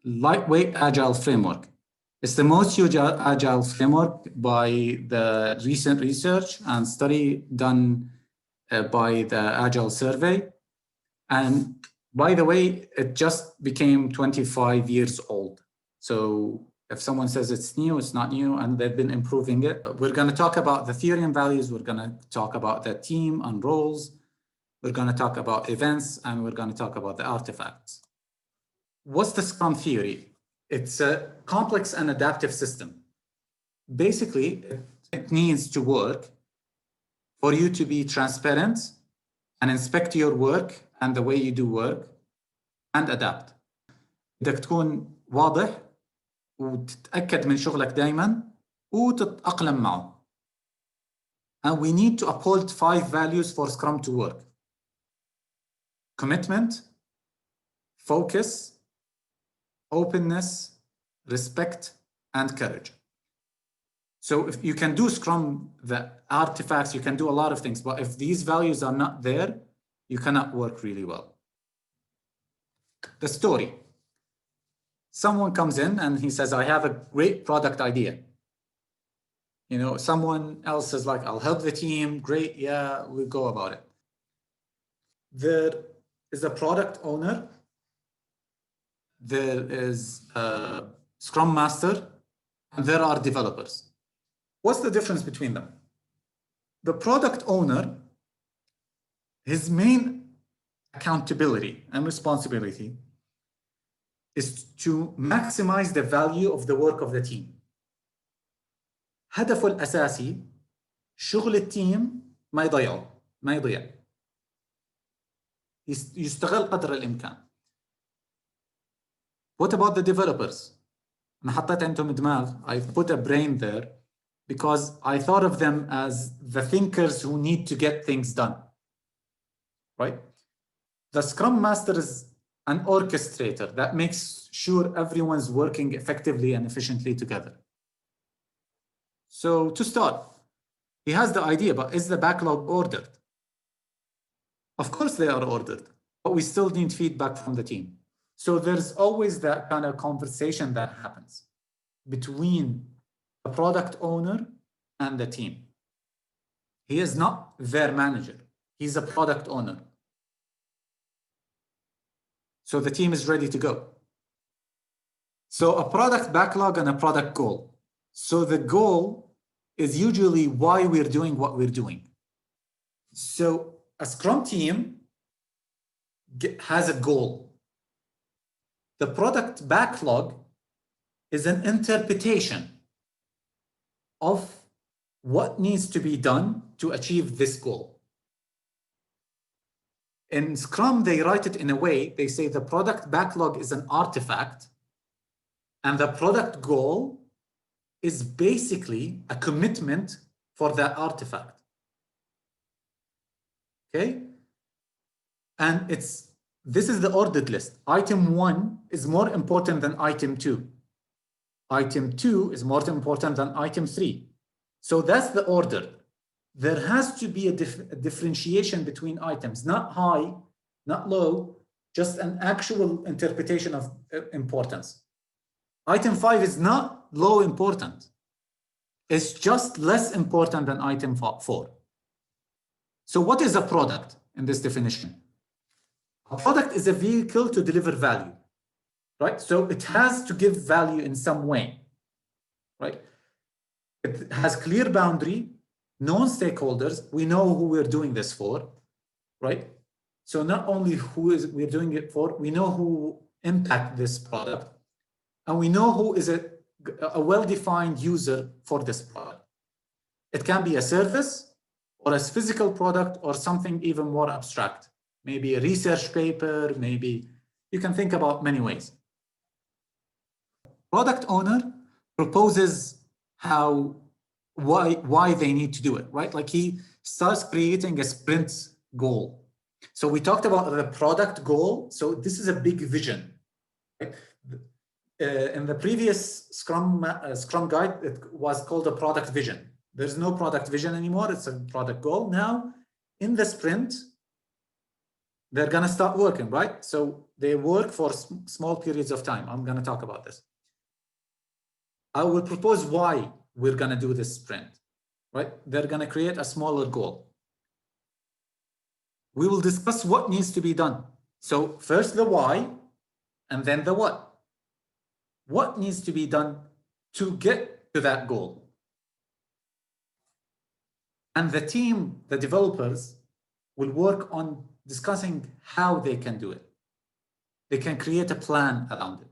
lightweight Agile framework. It's the most used Agile framework by the recent research and study done by the Agile survey. And by the way, it just became 25 years old. So if someone says it's new, it's not new, and they've been improving it. We're going to talk about the theory and values. We're going to talk about the team and roles. We're going to talk about events, and we're going to talk about the artifacts. What's the Scrum theory? It's a complex and adaptive system. Basically, it needs to work for you to be transparent and inspect your work and the way you do work and adapt. بدك تكون واضح وتتأكد من شغلك دايما وتتأقلم معه. And we need to uphold 5 values for Scrum to work. Commitment, focus, openness, respect, and courage. So if you can do Scrum, the artifacts, you can do a lot of things, but if these values are not there, you cannot work really well. The story. Someone comes in and he says, I have a great product idea. You know, someone else is like, I'll help the team. Great, yeah, we'll go about it. There is a product owner. There is a Scrum Master, and there are developers. What's the difference between them? The product owner, his main accountability and responsibility is to maximize the value of the work of the team. هدفه الأساسي شغل التيم ما يضيع. يستغل قدر الإمكان. What about the developers? أنا حطيت عندهم دماغ. I put a brain there because I thought of them as the thinkers who need to get things done. Right? The Scrum Master is an orchestrator that makes sure everyone's working effectively and efficiently together. So to start, he has the idea, but is the backlog ordered? Of course they are ordered, but we still need feedback from the team. So there's always that kind of conversation that happens between the product owner and the team. He is not their manager. He's a product owner. So the team is ready to go. So a product backlog and a product goal. So the goal is usually why we're doing what we're doing. So a Scrum team has a goal. The product backlog is an interpretation of what needs to be done to achieve this goal. In Scrum, they write it in a way, they say the product backlog is an artifact and the product goal is basically a commitment for that artifact. Okay? And this is the ordered list. Item 1 is more important than item 2. Item 2 is more important than item 3. So that's the order. There has to be a differentiation between items, not high, not low, just an actual interpretation of importance. Item 5 is not low important. It's just less important than item 4. So what is a product in this definition? A product is a vehicle to deliver value, right? So it has to give value in some way, right? It has clear boundary, known stakeholders. We know who we're doing this for, right? So not only we're doing it for, we know who impact this product, and we know who is a well-defined user for this product. It can be a service or a physical product or something even more abstract. Maybe a research paper, maybe you can think about many ways. Product owner proposes why they need to do it, right? Like he starts creating a sprint goal. So we talked about the product goal. So this is a big vision. Right? In the previous Scrum guide, it was called a product vision. There's no product vision anymore. It's a product goal. Now, in the sprint, they're going to start working, right? So they work for small periods of time. I'm going to talk about this. I will propose why we're going to do this sprint, right? They're going to create a smaller goal. We will discuss what needs to be done. So first the why, and then the what. What needs to be done to get to that goal? And the team, the developers, will work on discussing how they can do it. They can create a plan around it.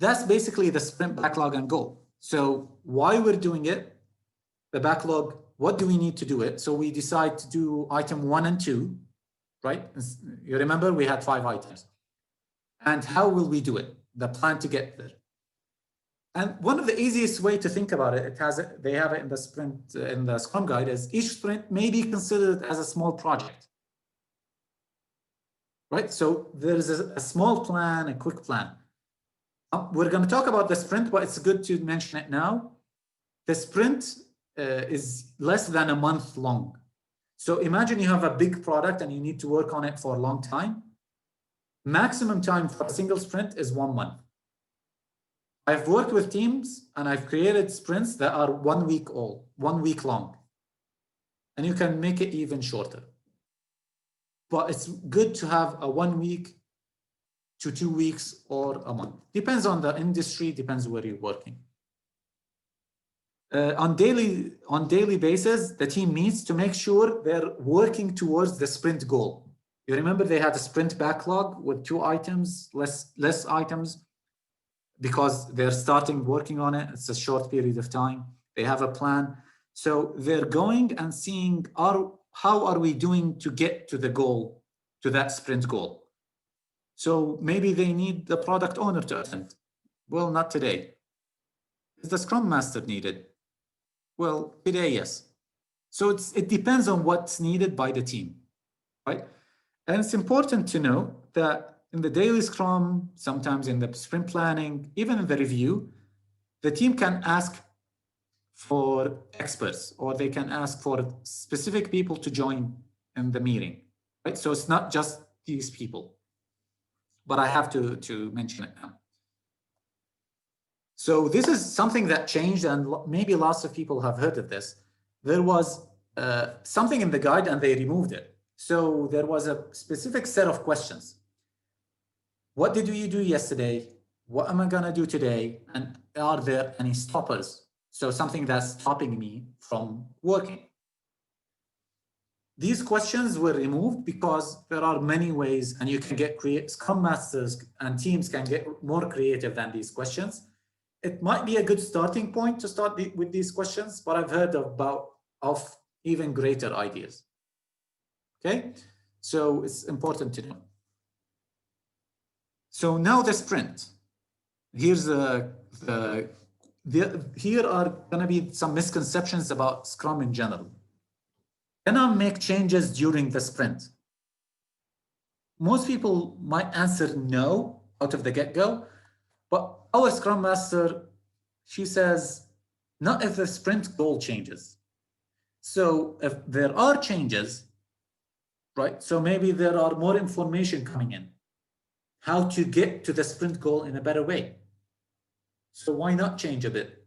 That's basically the sprint backlog and goal. So why we're doing it, the backlog, what do we need to do it? So we decide to do item 1 and 2, right? You remember we had 5 items. And how will we do it? The plan to get there. And one of the easiest way to think about it, they have it in the sprint, in the Scrum guide, is each sprint may be considered as a small project. Right? So there is a small plan, a quick plan. We're going to talk about the sprint, but it's good to mention it now. The sprint is less than a month long. So imagine you have a big product and you need to work on it for a long time. Maximum time for a single sprint is 1 month. I've worked with teams and I've created sprints that are 1 week long. And you can make it even shorter. But it's good to have a 1 week to 2 weeks or a month. Depends on the industry, depends where you're working. On daily basis, the team needs to make sure they're working towards the sprint goal. You remember they had a sprint backlog with 2 items, less items, because they're starting working on it. It's a short period of time. They have a plan. So they're going and seeing how are we doing to get to the goal, to that sprint goal. So maybe they need the product owner to attend. Well, not today. Is the Scrum Master needed? Well, today, yes. So it depends on what's needed by the team, right? And it's important to know that in the daily Scrum, sometimes in the sprint planning, even in the review, the team can ask for experts, or they can ask for specific people to join in the meeting, right? So it's not just these people, but I have to mention it now. So this is something that changed, and maybe lots of people have heard of this. There was something in the guide and they removed it. So there was a specific set of questions. What did you do yesterday? What am I going to do today? And are there any stoppers? So something that's stopping me from working. These questions were removed because there are many ways, and you can get Scrum Masters and teams can get more creative than these questions. It might be a good starting point to start with these questions, but I've heard of even greater ideas. Okay, so it's important to know. So now the sprint. Here's here are going to be some misconceptions about Scrum in general. Can I make changes during the sprint? Most people might answer no out of the get-go, but our Scrum Master, she says, not if the sprint goal changes. So if there are changes, right? So maybe there are more information coming in, how to get to the sprint goal in a better way. So why not change a bit?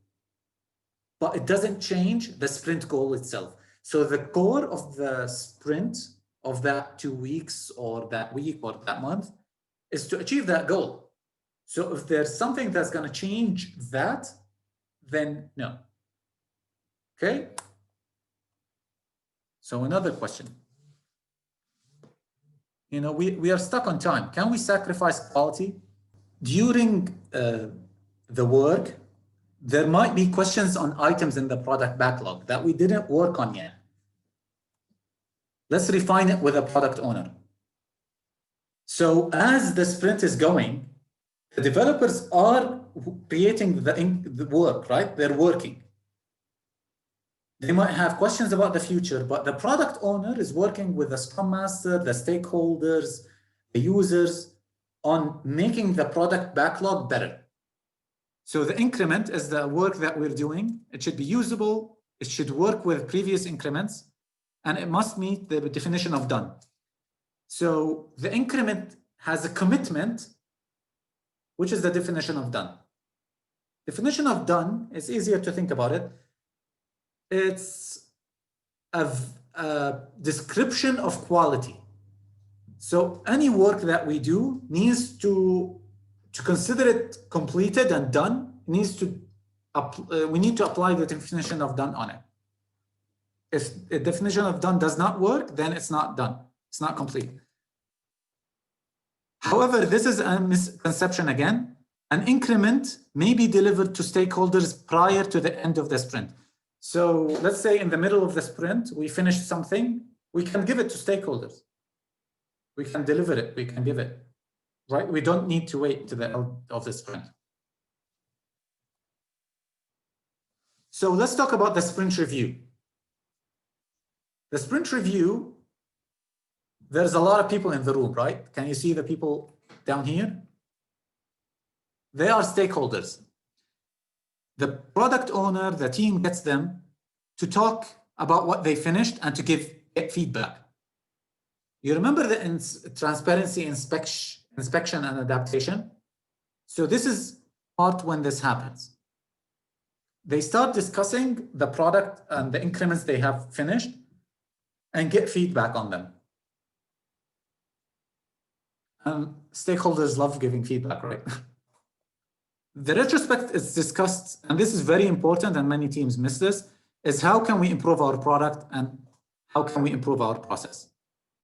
But it doesn't change the sprint goal itself. So the core of the sprint of that 2 weeks or that week or that month is to achieve that goal. So if there's something that's going to change that, then no. Okay. So another question. You know, we are stuck on time. Can we sacrifice quality? During the work, there might be questions on items in the product backlog that we didn't work on yet. Let's refine it with a product owner. So as the sprint is going, the developers are creating the work, right? They're working. They might have questions about the future, but the product owner is working with the Scrum Master, the stakeholders, the users on making the product backlog better. So the increment is the work that we're doing. It should be usable. It should work with previous increments, and it must meet the definition of done. So the increment has a commitment, which is the definition of done. Definition of done is easier to think about it. It's a description of quality. So any work that we do needs to consider it completed and done, needs to we need to apply the definition of done on it. If the definition of done does not work, then it's not done. It's not complete. However, this is a misconception again. An increment may be delivered to stakeholders prior to the end of the sprint. So let's say in the middle of the sprint, we finished something, we can give it to stakeholders. We can deliver it, we can give it, right? We don't need to wait to the end of the sprint. So let's talk about the sprint review. The sprint review, there's a lot of people in the room, right? Can you see the people down here? They are stakeholders. The product owner, the team gets them to talk about what they finished and to get feedback. You remember the transparency, inspection and adaptation? So this is part when this happens. They start discussing the product and the increments they have finished and get feedback on them. And stakeholders love giving feedback, right? The retrospect is discussed, and this is very important and many teams miss this, is how can we improve our product and how can we improve our process?